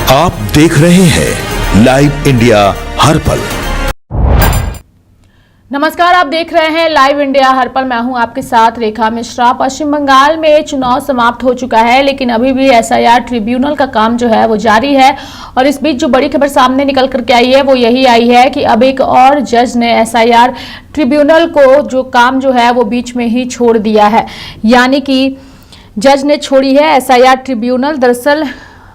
आप देख रहे हैं लाइव इंडिया हर पल। नमस्कार, आप देख रहे हैं लाइव इंडिया हर पल। मैं हूं आपके साथ रेखा मिश्रा। पश्चिम बंगाल में चुनाव समाप्त हो चुका है, लेकिन अभी भी एसआईआर ट्रिब्यूनल का काम जो है वो जारी है। और इस बीच जो बड़ी खबर सामने निकल करके आई है वो यही आई है कि अब एक और जज ने एसआईआर ट्रिब्यूनल को जो काम जो है वो बीच में ही छोड़ दिया है। यानी कि जज ने छोड़ी है एसआईआर ट्रिब्यूनल। दरअसल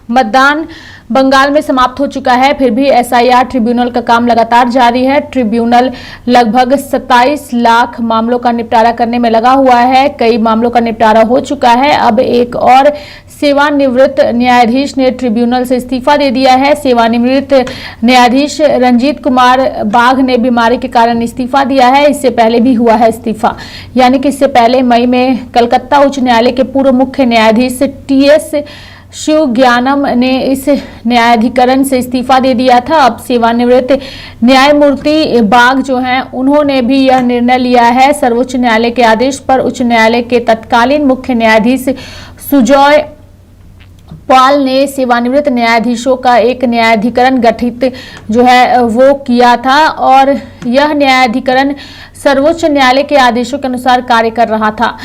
मतदान बंगाल में समाप्त हो चुका है, फिर भी एसआईआर ट्रिब्यूनल का काम लगातार जारी है। ट्रिब्यूनल लगभग 27 लाख मामलों का निपटारा करने में लगा हुआ है। कई मामलों का निपटारा हो चुका है। अब एक और सेवानिवृत्त न्यायाधीश ने ट्रिब्यूनल से इस्तीफा दे दिया है। सेवानिवृत्त न्यायाधीश रंजीत कुमार बाघ ने बीमारी के कारण इस्तीफा दिया है। इससे पहले भी हुआ है इस्तीफा, यानी कि इससे पहले मई में कलकत्ता उच्च न्यायालय के पूर्व मुख्य न्यायाधीश टीएस शिवज्ञानम ने इस न्यायाधिकरण से इस्तीफा दे दिया था। अब सेवानिवृत्त न्यायमूर्ति बाघ जो हैं उन्होंने भी यह निर्णय लिया है। सर्वोच्च न्यायालय के आदेश पर उच्च न्यायालय के तत्कालीन मुख्य न्यायाधीश सुजॉय पॉल ने सेवानिवृत्त न्यायाधीशों का एक न्यायाधिकरण गठित जो है वो किया था, और यह न्यायाधिकरण सर्वोच्च न्यायालय के आदेशों के अनुसार कार्य कर रहा था।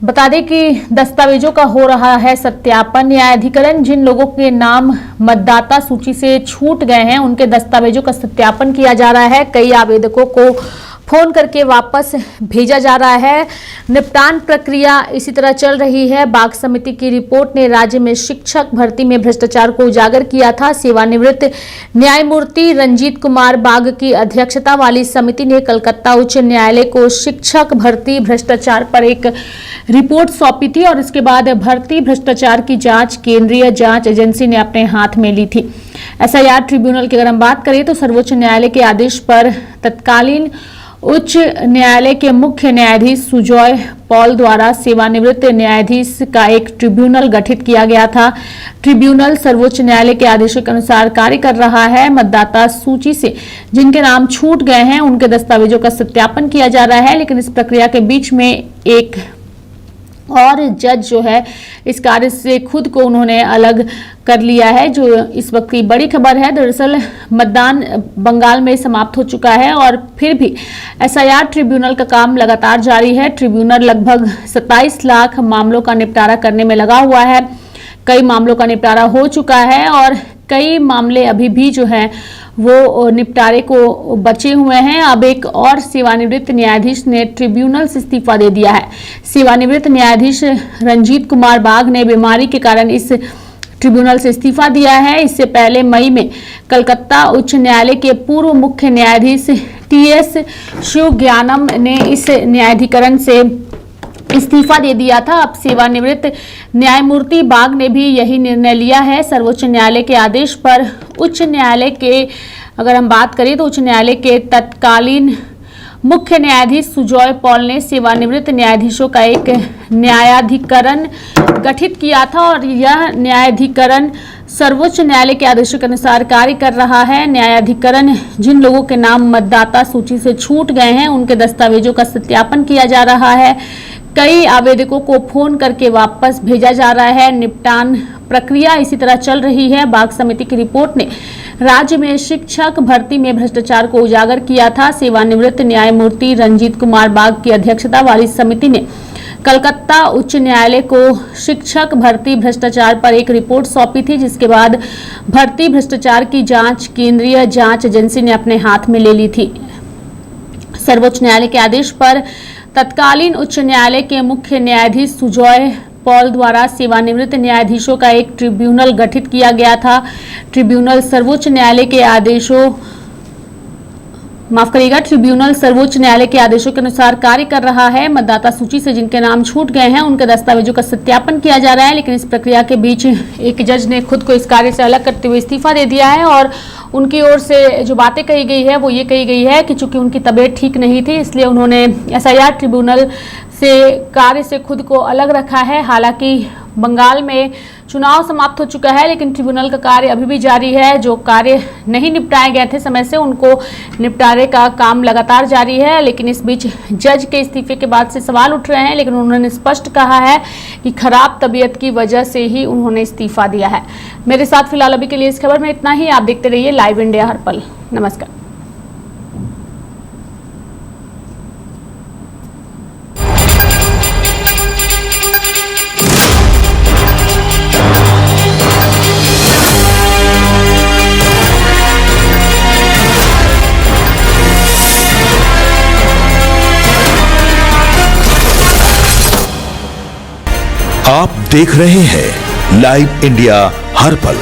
बता दें कि दस्तावेजों का हो रहा है सत्यापन। न्यायाधिकरण जिन लोगों के नाम मतदाता सूची से छूट गए हैं उनके दस्तावेजों का सत्यापन किया जा रहा है। कई आवेदकों को फोन करके वापस भेजा जा रहा है। निपटान प्रक्रिया इसी तरह चल रही है। बाघ समिति की रिपोर्ट ने राज्य में शिक्षक भर्ती में भ्रष्टाचार को उजागर किया था। सेवानिवृत्त न्यायमूर्ति रंजीत कुमार बाघ की अध्यक्षता वाली समिति ने कलकत्ता उच्च न्यायालय को शिक्षक भर्ती भ्रष्टाचार पर एक रिपोर्ट सौंपी थी, और इसके बाद भर्ती भ्रष्टाचार की जांच केंद्रीय जांच एजेंसी ने अपने हाथ में ली थी। एसआईआर ट्रिब्यूनल की अगर हम बात करें तो सर्वोच्च न्यायालय के आदेश पर तत्कालीन उच्च न्यायालय के मुख्य न्यायाधीश सुजॉय पॉल द्वारा सेवानिवृत्त न्यायाधीश का एक ट्रिब्यूनल गठित किया गया था। ट्रिब्यूनल सर्वोच्च न्यायालय के आदेशों के अनुसार कार्य कर रहा है। मतदाता सूची से जिनके नाम छूट गए हैं उनके दस्तावेजों का सत्यापन किया जा रहा है, लेकिन इस प्रक्रिया के बीच में एक और जज जो है इस कार्य से खुद को उन्होंने अलग कर लिया है, जो इस वक्त की बड़ी खबर है। दरअसल मतदान बंगाल में समाप्त हो चुका है और फिर भी एसआईआर ट्रिब्यूनल का काम लगातार जारी है। ट्रिब्यूनल लगभग 27 लाख मामलों का निपटारा करने में लगा हुआ है। कई मामलों का निपटारा हो चुका है और कई मामले अभी भी जो है वो निपटारे को बचे हुए हैं। अब एक और सेवानिवृत्त न्यायाधीश ने ट्रिब्यूनल से इस्तीफा दे दिया है। सेवानिवृत्त न्यायाधीश रंजीत कुमार बाघ ने बीमारी के कारण इस ट्रिब्यूनल से इस्तीफा दिया है। इससे पहले मई में कलकत्ता उच्च न्यायालय के पूर्व मुख्य न्यायाधीश टीएस शिवज्ञानम ने इस न्यायाधिकरण से इस्तीफा दे दिया था। अब सेवानिवृत्त न्यायमूर्ति बाघ ने भी यही निर्णय लिया है। सर्वोच्च न्यायालय के आदेश पर उच्च न्यायालय के अगर हम बात करें तो उच्च न्यायालय के तत्कालीन मुख्य न्यायाधीश सुजॉय पॉल ने सेवानिवृत्त न्यायाधीशों का एक न्यायाधिकरण गठित किया था, और यह न्यायाधिकरण सर्वोच्च न्यायालय के आदेशों के अनुसार कार्य कर रहा है। न्यायाधिकरण जिन लोगों के नाम मतदाता सूची से छूट गए हैं उनके दस्तावेजों का सत्यापन किया जा रहा है। कई आवेदकों को फोन करके वापस भेजा जा रहा है। निपटान प्रक्रिया इसी तरह चल रही है। बाघ समिति की रिपोर्ट ने राज्य में शिक्षक भर्ती में भ्रष्टाचार को उजागर किया था। सेवानिवृत्त न्यायमूर्ति रंजीत कुमार बाघ की अध्यक्षता वाली समिति ने कलकत्ता उच्च न्यायालय को शिक्षक भर्ती भ्रष्टाचार पर एक रिपोर्ट सौंपी थी, जिसके बाद भर्ती भ्रष्टाचार की जांच केंद्रीय जांच एजेंसी ने अपने हाथ में ले ली थी। सर्वोच्च न्यायालय के आदेश पर तत्कालीन उच्च न्यायालय के मुख्य न्यायाधीश सुजॉय पॉल द्वारा सेवानिवृत्त न्यायाधीशों का एक ट्रिब्यूनल गठित किया गया था। ट्रिब्यूनल सर्वोच्च न्यायालय के आदेशों ट्रिब्यूनल सर्वोच्च न्यायालय के आदेशों के अनुसार कार्य कर रहा है। मतदाता सूची से जिनके नाम छूट गए हैं उनके दस्तावेजों का सत्यापन किया जा रहा है, लेकिन इस प्रक्रिया के बीच एक जज ने खुद को इस कार्य से अलग करते हुए इस्तीफा दे दिया है। और उनकी ओर से जो बातें कही गई है वो ये कही गई है कि चूंकि उनकी तबीयत ठीक नहीं थी इसलिए उन्होंने एसआईआर ट्रिब्यूनल से कार्य से खुद को अलग रखा है। हालांकि बंगाल में चुनाव समाप्त हो चुका है, लेकिन ट्रिब्यूनल का कार्य अभी भी जारी है। जो कार्य नहीं निपटाए गए थे समय से, उनको निपटारे का काम लगातार जारी है। लेकिन इस बीच जज के इस्तीफे के बाद से सवाल उठ रहे हैं, लेकिन उन्होंने स्पष्ट कहा है कि खराब तबीयत की वजह से ही उन्होंने इस्तीफा दिया है। मेरे साथ फिलहाल अभी के लिए इस खबर में इतना ही। आप देखते रहिए लाइव इंडिया हर पल। नमस्कार। आप देख रहे हैं लाइव इंडिया हर पल।